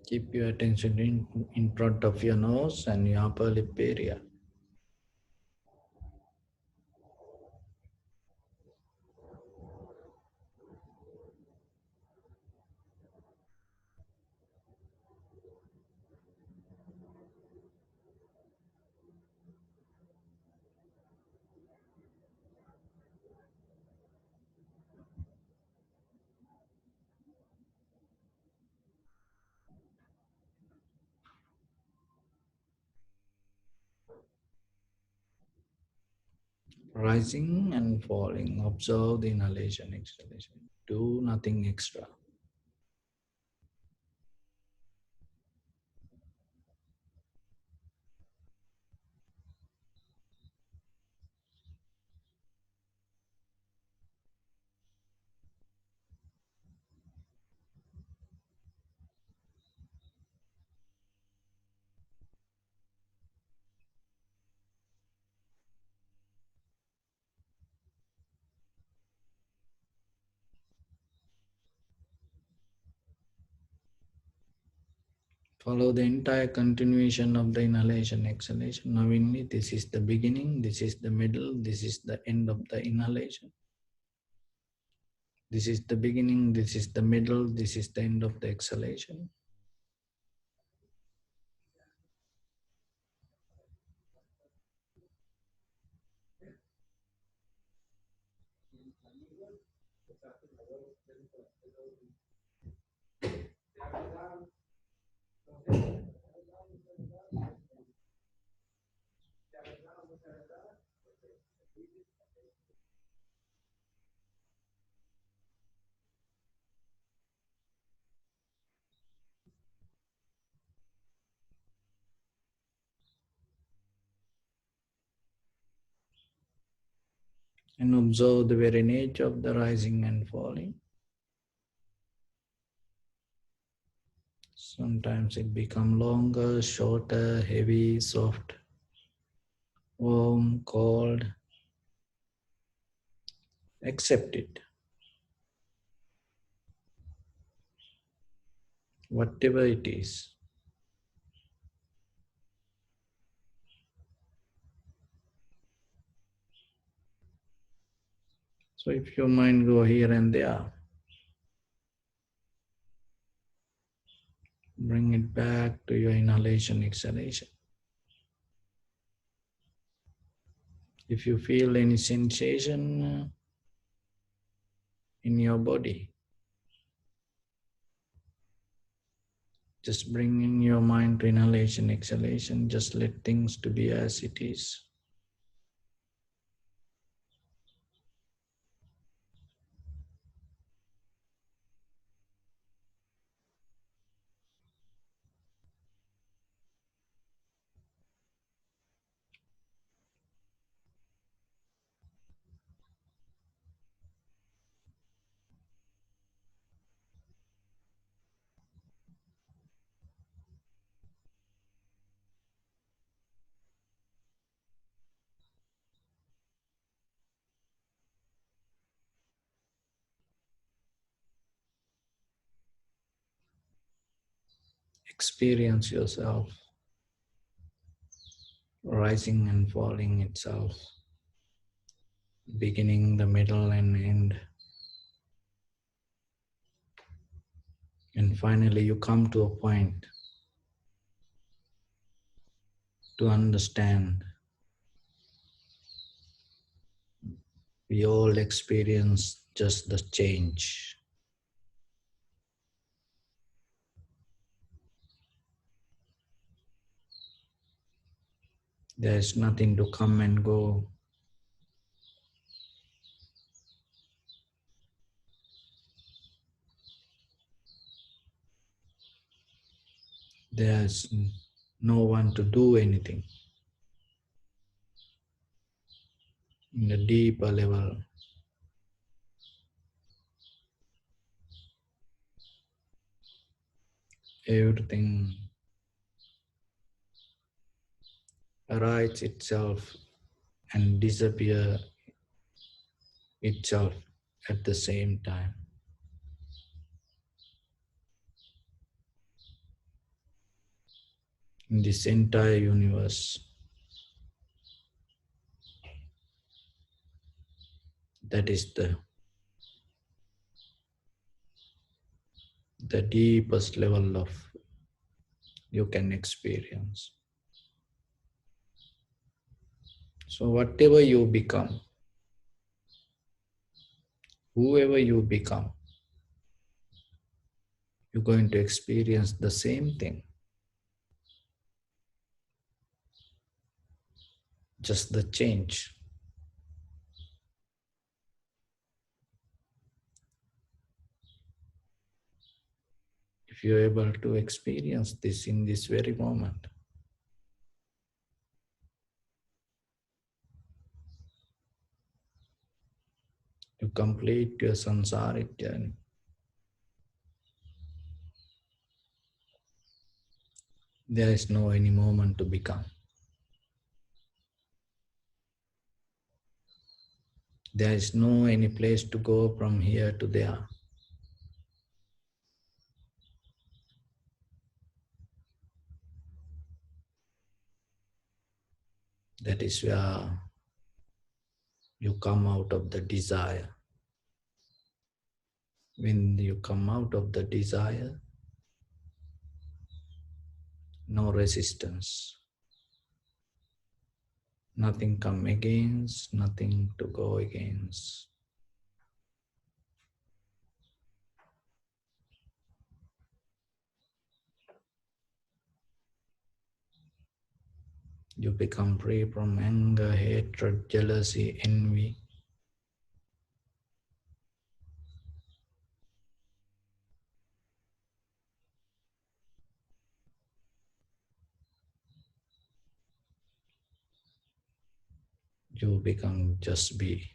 Keep your attention in front of your nose and your upper lip area. Rising and falling. Observe the inhalation, exhalation. Do nothing extra. Follow the entire continuation of the inhalation, exhalation. Knowingly, this is the beginning, this is the middle, this is the end of the inhalation. This is the beginning, this is the middle, this is the end of the exhalation. And observe the very nature of the rising and falling. Sometimes it becomes longer, shorter, heavy, soft, warm, cold. Accept it. Whatever it is. So if your mind go here and there, bring it back to your inhalation, exhalation. If you feel any sensation in your body, just bring in your mind to inhalation, exhalation. Just let things to be as it is. Experience yourself rising and falling itself, beginning, the middle, and end. And finally, you come to a point to understand we all experience just the change. There is nothing to come and go. There's no one to do anything. In the deeper level, everything arises itself and disappears itself at the same time. in this entire universe. That is the deepest level of you can experience. So whatever you become, whoever you become, you're going to experience the same thing. Just the change. If you're able to experience this in this very moment, you complete your samsaric journey. There is no any moment to become. There is no any place to go from here to there. That is where you come out of the desire. When you come out of the desire, no resistance. Nothing come against, nothing to go against. You become free from anger, hatred, jealousy, envy. You become just be.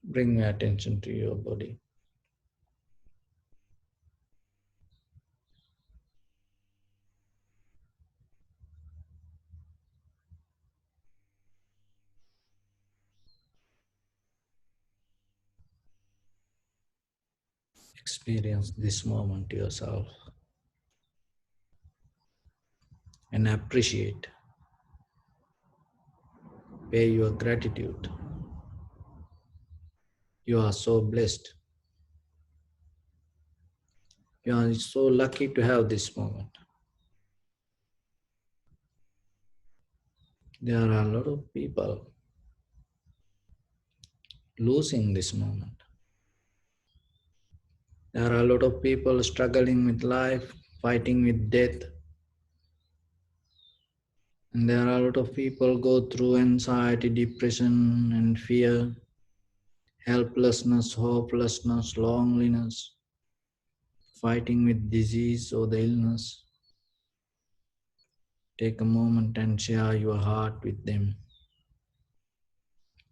Bring your attention to your body. Experience this moment yourself and appreciate. Pay your gratitude. You are so blessed. You are so lucky to have this moment. There are a lot of people losing this moment. There are a lot of people struggling with life, fighting with death. And there are a lot of people go through anxiety, depression and fear, helplessness, hopelessness, loneliness, fighting with disease or the illness. Take a moment and share your heart with them.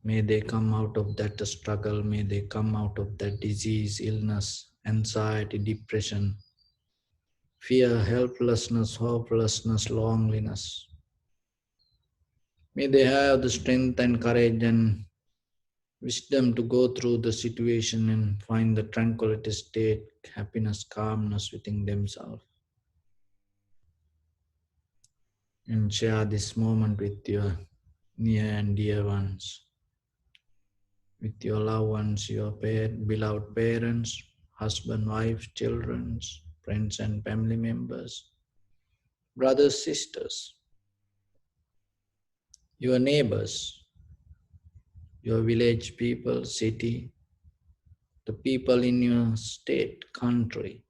May they come out of that struggle. May they come out of that disease, illness, anxiety, depression, fear, helplessness, hopelessness, loneliness. May they have the strength and courage and wisdom to go through the situation and find the tranquility state, happiness, calmness within themselves. And share this moment with your near and dear ones, with your loved ones, your beloved parents, husband, wife, children, friends and family members, brothers, sisters. your neighbors, your village people, city, the people in your state, country,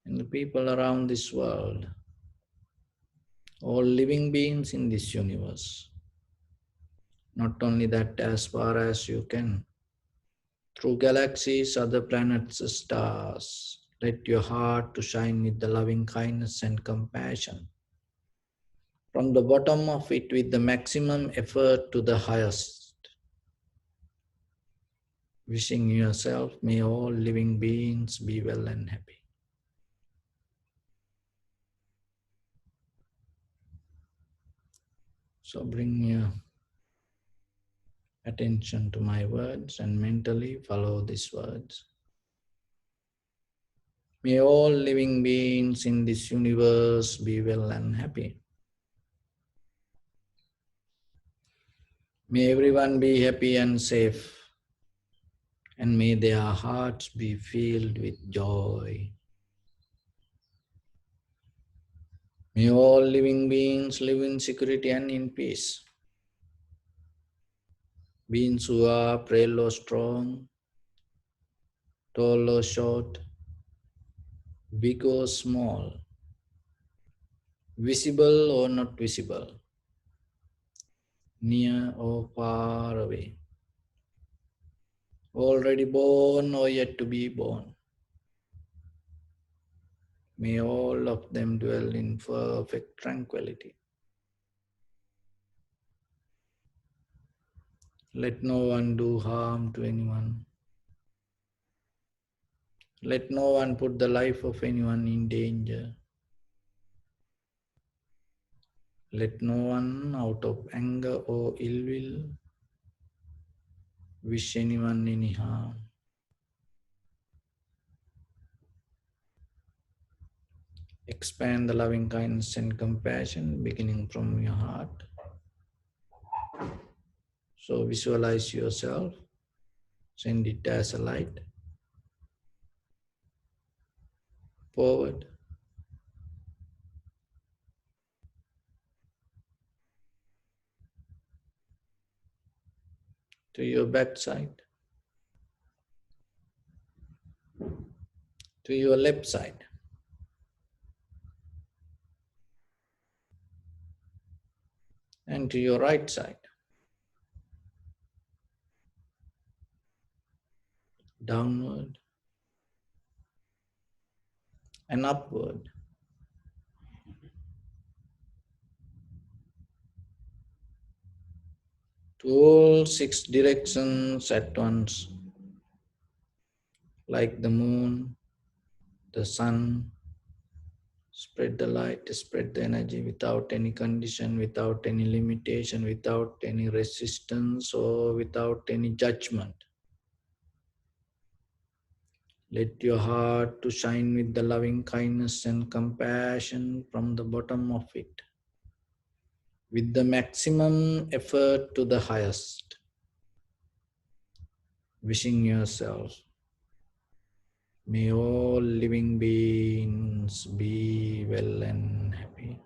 and the people around this world, all living beings in this universe. Not only that, as far as you can, through galaxies, other planets, stars, let your heart to shine with the loving kindness and compassion. From the bottom of it, with the maximum effort to the highest. Wishing yourself, may all living beings be well and happy. So bring your attention to my words and mentally follow these words. May all living beings in this universe be well and happy. May everyone be happy and safe, and may their hearts be filled with joy. May all living beings live in security and in peace. Beings who are frail or strong, tall or short, big or small, visible or not visible, near or far away, already born or yet to be born. May all of them dwell in perfect tranquility. Let no one do harm to anyone. Let no one put the life of anyone in danger. Let no one, out of anger or ill will, wish anyone any harm. Expand the loving kindness and compassion beginning from your heart. So visualize yourself, send it as a light forward to your backside, to your left side, and to your right side, downward and upward, to all 6 directions at once, like the moon, the sun. Spread the light, spread the energy without any condition, without any limitation, without any resistance or without any judgment. Let your heart to shine with the loving kindness and compassion from the bottom of it, with the maximum effort to the highest. Wishing yourself, may all living beings be well and happy.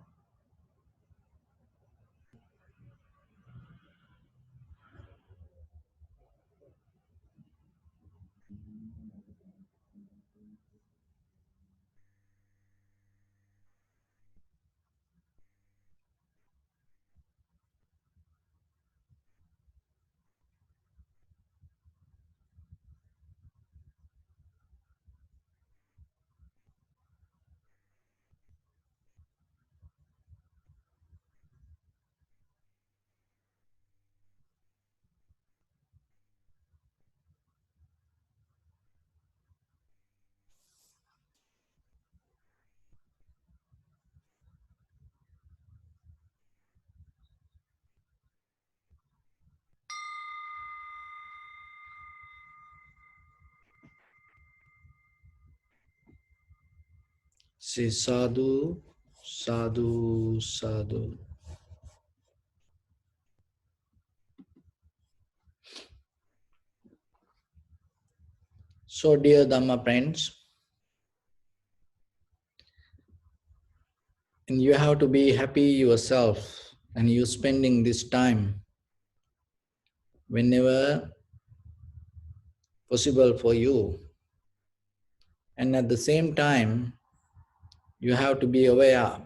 Say sadhu, sadhu, sadhu. So dear Dhamma friends, and you have to be happy yourself and you spending this time whenever possible for you. And at the same time, you have to be aware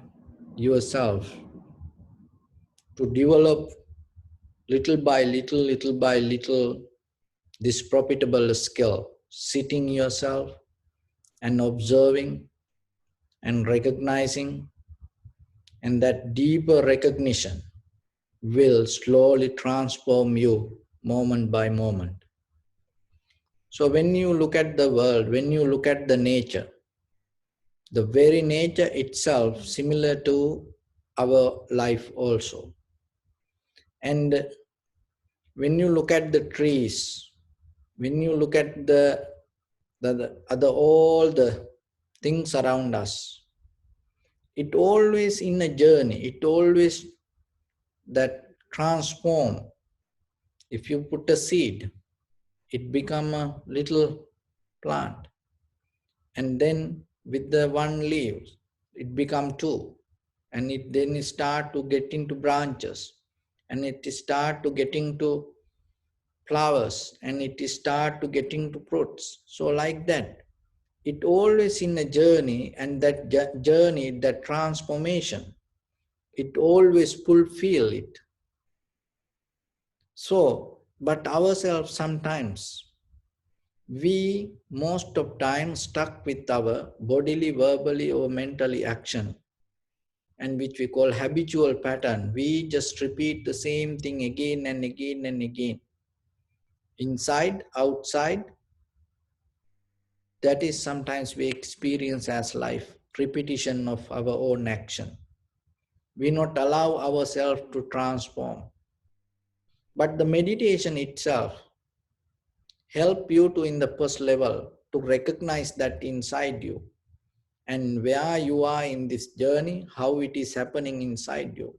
yourself to develop little by little, this profitable skill, sitting yourself and observing and recognizing, and that deeper recognition will slowly transform you moment by moment. So when you look at the world, when you look at the nature, the very nature itself similar to our life also. And when you look at the trees, when you look at the all the things around us, it always in a journey, it always that transform. If you put a seed, it become a little plant, and then with the one leaf it become two, and it start to get into branches, and it start to get into flowers, and it start to get into fruits. So like that, it always in a journey, and that journey, that transformation, it always fulfill it. So but ourselves sometimes, we most of time stuck with our bodily, verbally or mentally action, and which we call habitual pattern. We just repeat the same thing again and again and again, inside, outside. That is sometimes we experience as life, repetition of our own action. We not allow ourselves to transform. But the meditation itself help you to, in the first level, to recognize that inside you, and where you are in this journey, how it is happening inside you.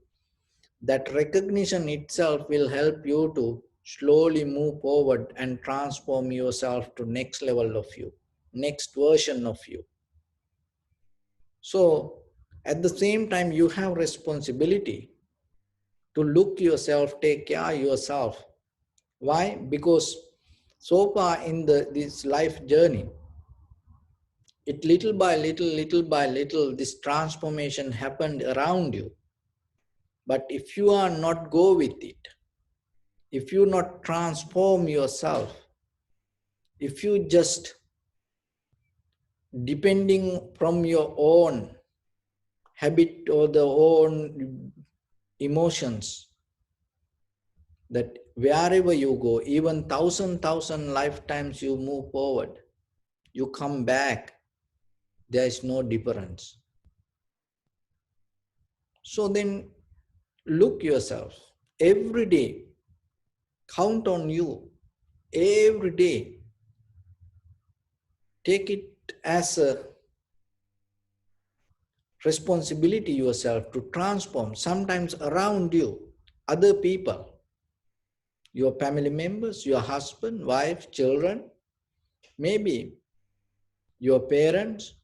That recognition itself will help you to slowly move forward and transform yourself to next level of you, next version of you. So at the same time, you have responsibility to look yourself, take care yourself. Why? Because so far in this life journey, it little by little, this transformation happened around you. But if you are not go with it, if you not transform yourself, if you just depending from your own habit or the own emotions, that wherever you go, even thousand lifetimes you move forward, you come back, there is no difference. So then look yourself every day, count on you every day, take it as a responsibility yourself to transform, sometimes around you, other people, your family members, your husband, wife, children, maybe your parents,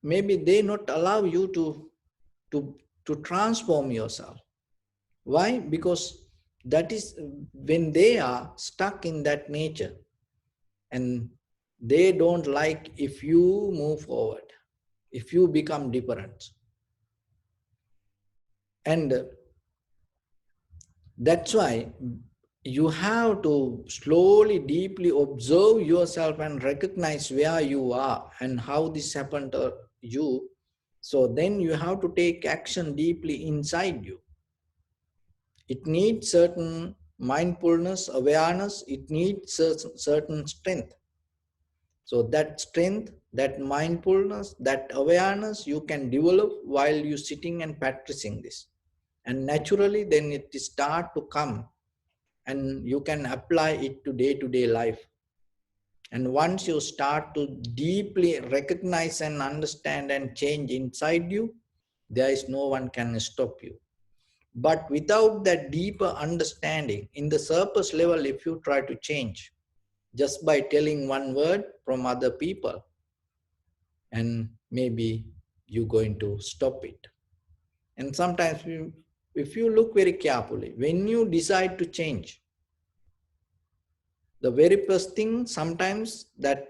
maybe they not allow you to, to transform yourself. Why? Because that is when they are stuck in that nature, and they don't like if you move forward, if you become different. And that's why you have to slowly, deeply observe yourself and recognize where you are and how this happened to you. So then you have to take action deeply inside you. It needs certain mindfulness, awareness, it needs certain strength. So that strength, that mindfulness, that awareness you can develop while you sitting and practicing this. And naturally then it start to come, and you can apply it to day life. And once you start to deeply recognize and understand and change inside you, there is no one can stop you. But without that deeper understanding, in the surface level, if you try to change just by telling one word from other people, and maybe you're going to stop it. And sometimes if you look very carefully, when you decide to change, the very first thing sometimes that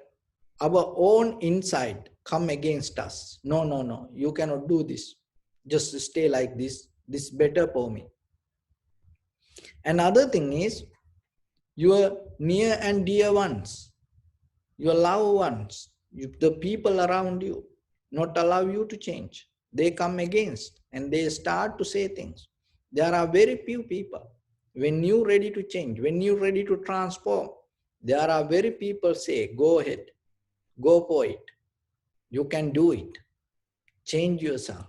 our own inside come against us. No, no, no, you cannot do this. Just stay like this. This is better for me. Another thing is your near and dear ones, your loved ones, the people around you, not allow you to change. They come against and they start to say things. There are very few people. When you're ready to change, when you're ready to transform, there are very people say, go ahead, go for it. You can do it. Change yourself.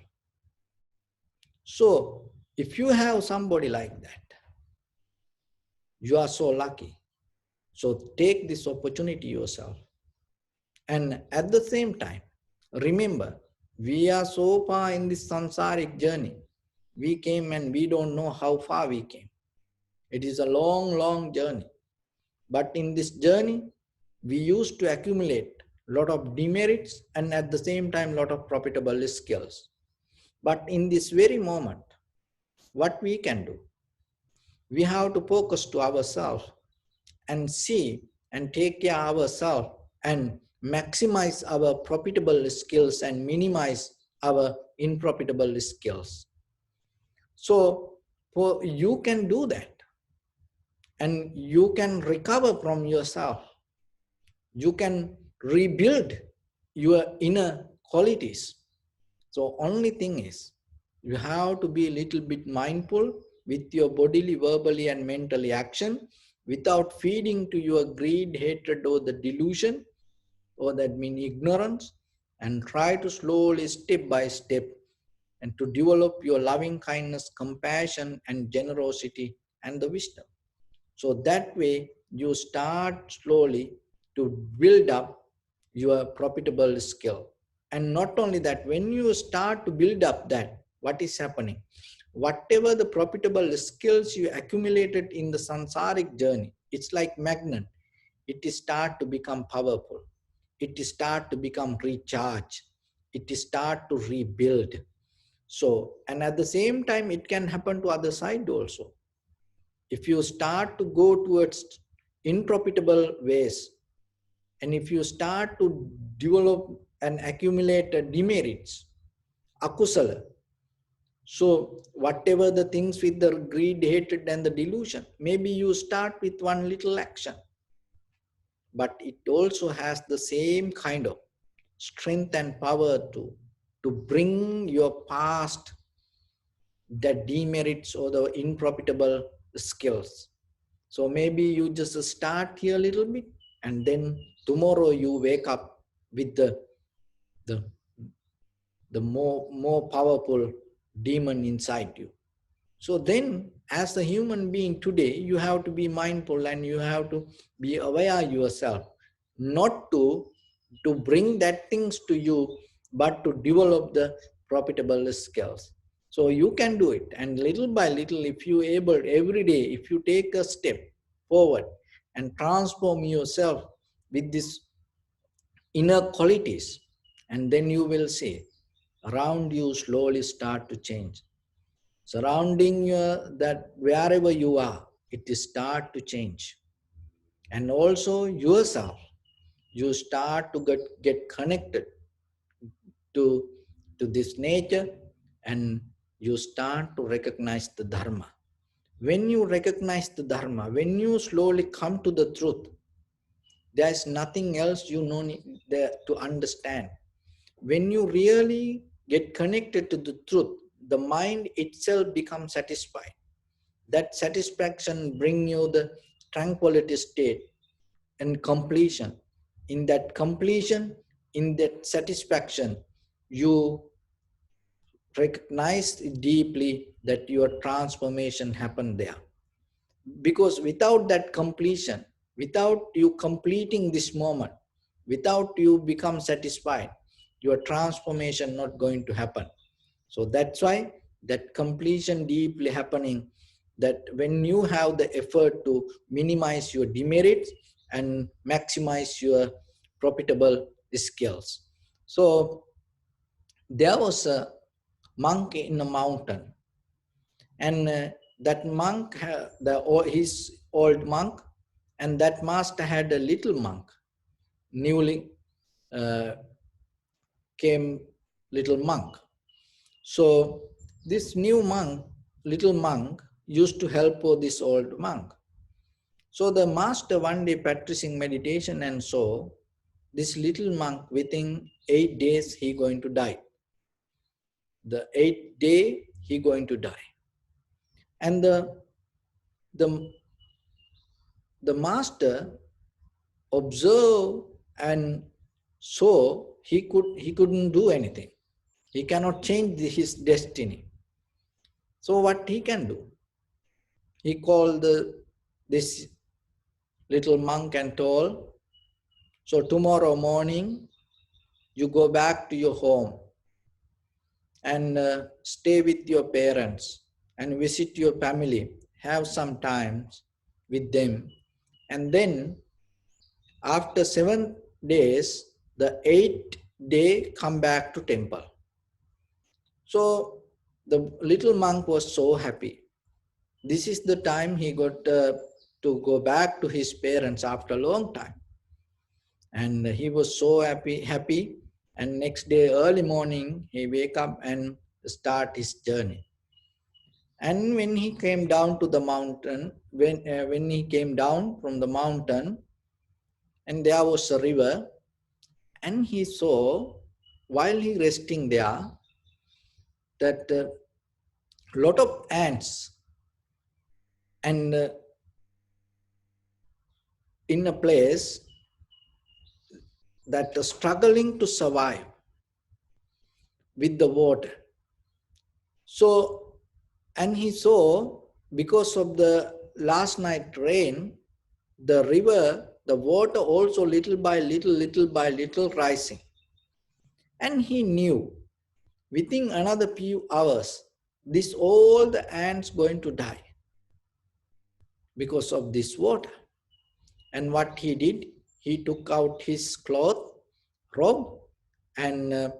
So if you have somebody like that, you are so lucky. So take this opportunity yourself. And at the same time, remember, we are so far in this samsaric journey. We came and we don't know how far we came. It is a long, long journey. But in this journey, we used to accumulate a lot of demerits and at the same time, a lot of profitable skills. But in this very moment, what we can do? We have to focus to ourselves and see and take care of ourselves and maximize our profitable skills and minimize our unprofitable skills. So you can do that and you can recover from yourself. You can rebuild your inner qualities. So only thing is you have to be a little bit mindful with your bodily, verbally and mentally action without feeding to your greed, hatred or the delusion or that mean ignorance, and try to slowly step by step and to develop your loving kindness, compassion and generosity and the wisdom. So that way you start slowly to build up your profitable skill. And not only that, when you start to build up that, what is happening? Whatever the profitable skills you accumulated in the samsaric journey, it's like magnet. It start to become powerful. It start to become recharge. It start to rebuild. So, and at the same time, it can happen to other side also. If you start to go towards unprofitable ways, and if you start to develop and accumulate demerits, akusala, so whatever the things with the greed, hatred and the delusion, maybe you start with one little action, but it also has the same kind of strength and power to bring your past, the demerits or the unprofitable skills. So maybe you just start here a little bit and then tomorrow you wake up with the, the more powerful demon inside you. So then as a human being today, you have to be mindful and you have to be aware yourself, not to bring that things to you, but to develop the profitable skills. So you can do it. And little by little, if you able every day, if you take a step forward and transform yourself with these inner qualities, and then you will see around you slowly start to change. Surrounding that wherever you are, it start to change. And also yourself, you start to get connected to this nature and you start to recognize the Dharma. When you recognize the Dharma, when you slowly come to the truth, there's nothing else you need there to understand. When you really get connected to the truth, the mind itself becomes satisfied. That satisfaction brings you the tranquility state and completion. In that completion, in that satisfaction, you recognize deeply that your transformation happened there. Because without that completion, without you completing this moment, without you become satisfied, your transformation not going to happen. So that's why that completion deeply happening, that when you have the effort to minimize your demerits and maximize your profitable skills. So there was a monk in a mountain, And that monk, his old monk, and that master had a little monk, newly uh, came little monk. So this new monk, little monk, used to help this old monk. So the master one day practicing meditation and saw this little monk within 8 days he going to die. The 8th day he going to die. And the, the master observed and saw he couldn't do anything. He cannot change his destiny. So what he can do? He called this little monk and told, so tomorrow morning you go back to your home and stay with your parents and visit your family, have some time with them. And then after 7 days, the 8th day, come back to temple. So the little monk was so happy. This is the time he got to go back to his parents after a long time. And he was so happy. And next day, early morning, he wake up and start his journey. And when he came down to the mountain, when he came down from the mountain, and there was a river, and he saw, while he resting there, that lot of ants, and in a place that struggling to survive with the water. So, and he saw, because of the last night rain, the river, the water also little by little rising. And he knew within another few hours, this all the ants going to die because of this water. And what he did, he took out his cloth, robe, and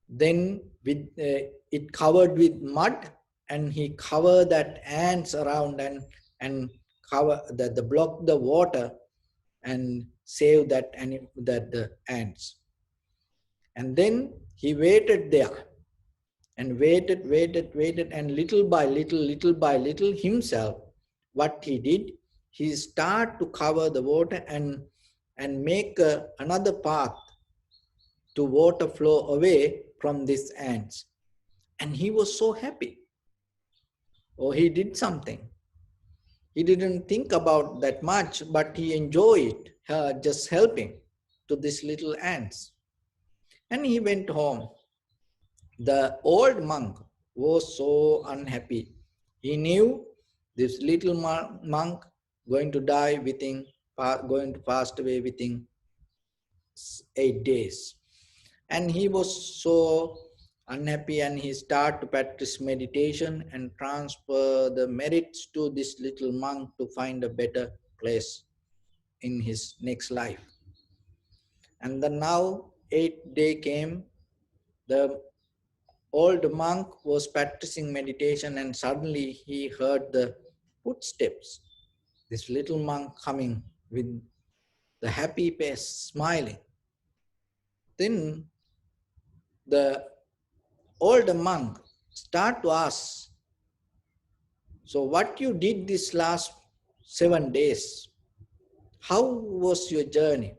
then with it covered with mud, and he covered that ants around and cover the block the water and save that the ants. And then he waited there and waited, and little by little himself, what he did, he start to cover the water and make another path to water flow away from these ants. And he was so happy. Oh, he did something. He didn't think about that much, but he enjoyed just helping to these little ants. And he went home. The old monk was so unhappy. He knew this little monk going to die within, going to pass away within 8 days. And he was so unhappy, and he started to practice meditation and transfer the merits to this little monk to find a better place in his next life. And then now 8th day came, the old monk was practicing meditation, and suddenly he heard the footsteps. This little monk coming with the happy face, smiling. Then the old monk start to ask, so what you did this last 7 days? How was your journey?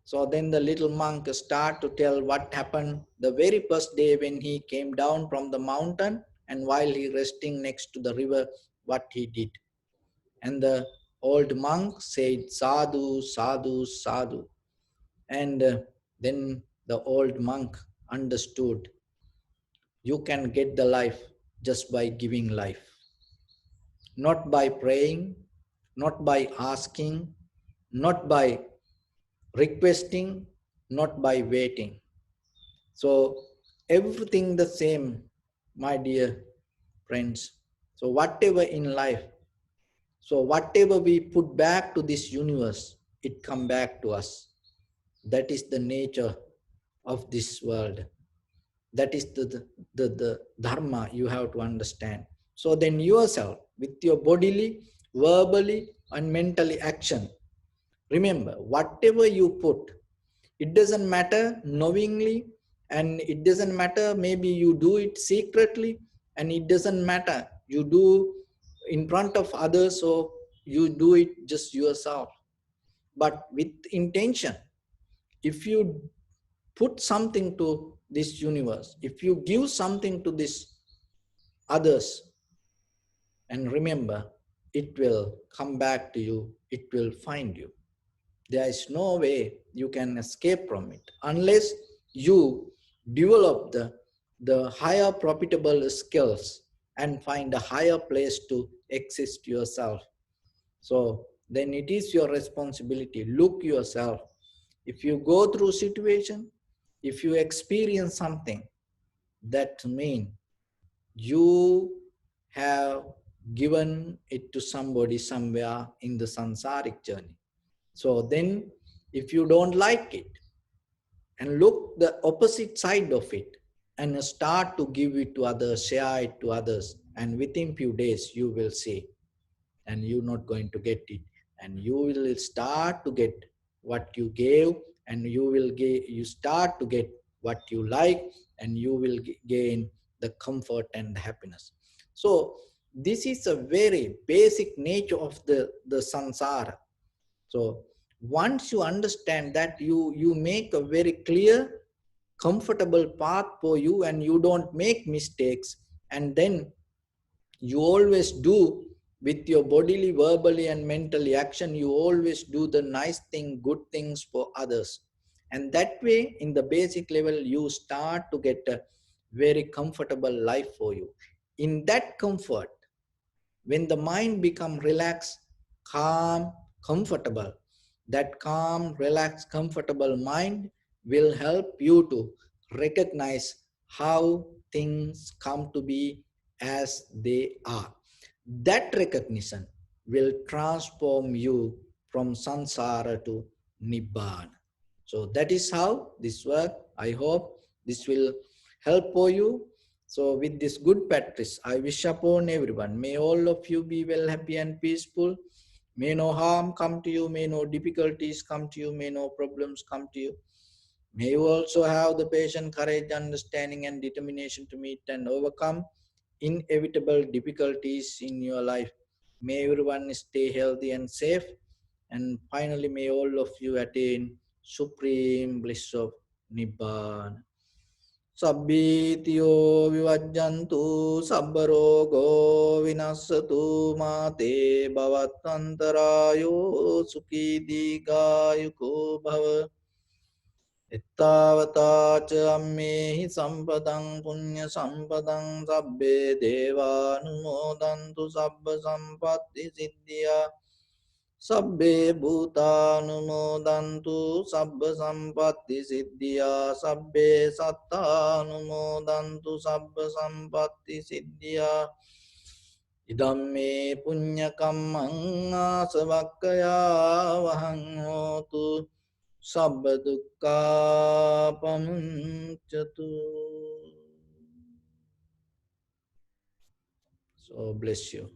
So then the little monk start to tell what happened the very first day when he came down from the mountain, and while he resting next to the river, what he did. And the old monk said, sadhu, sadhu, sadhu. And then the old monk understood, you can get the life just by giving life. Not by praying, not by asking, not by requesting, not by waiting. So everything the same, my dear friends. So whatever in life, so whatever we put back to this universe, it come back to us. That is the nature of this world. That is the Dharma you have to understand. So then yourself, with your bodily, verbally, and mentally action, remember, whatever you put, it doesn't matter knowingly, and it doesn't matter maybe you do it secretly, and it doesn't matter you do in front of others or you do it just yourself. But with intention, if you put something to this universe, if you give something to this others, and remember, it will come back to you, it will find you. There is no way you can escape from it unless you develop the higher profitable skills and find a higher place to exist yourself. So then it is your responsibility. Look yourself. If you go through situation, if you experience something, that means you have given it to somebody somewhere in the sansaric journey. So then if you don't like it, and look the opposite side of it, and start to give it to others, share it to others, and within few days you will see, and you're not going to get it, and you will start to get what you gave, and you start to get what you like, and you will gain the comfort and the happiness. So this is a very basic nature of the samsara. So once you understand that, you make a very clear, comfortable path for you, and you don't make mistakes, and then you always do with your bodily, verbally, and mentally action, you always do the nice thing, good things for others. And that way, in the basic level, you start to get a very comfortable life for you. In that comfort, when the mind become relaxed, calm, comfortable, that calm, relaxed, comfortable mind will help you to recognize how things come to be as they are. That recognition will transform you from sansara to nibbana. So that is how this works. I hope this will help for you. So with this good practice, I wish upon everyone, may all of you be well, happy and peaceful. May no harm come to you, may no difficulties come to you, may no problems come to you. May you also have the patience, courage, understanding and determination to meet and overcome inevitable difficulties in your life. May everyone stay healthy and safe. And finally, may all of you attain supreme bliss of Nibbana. Sabbitiyo vivajjantu sabbarogo vinassatu mate bhavatantarayo sukhi digayuko bhava. Ittavata ca ammehi sampadang punya sampadang sabbe devanumodantu sabba sampatti siddhya. Sabbe bhutanumodantu sabba sampatti siddhya. Sabbe sattanumodantu sabba sampatti siddhya. Idamme punya kammang asavakkaya vahang hotu sabba dukkha pamuncatu. So bless you.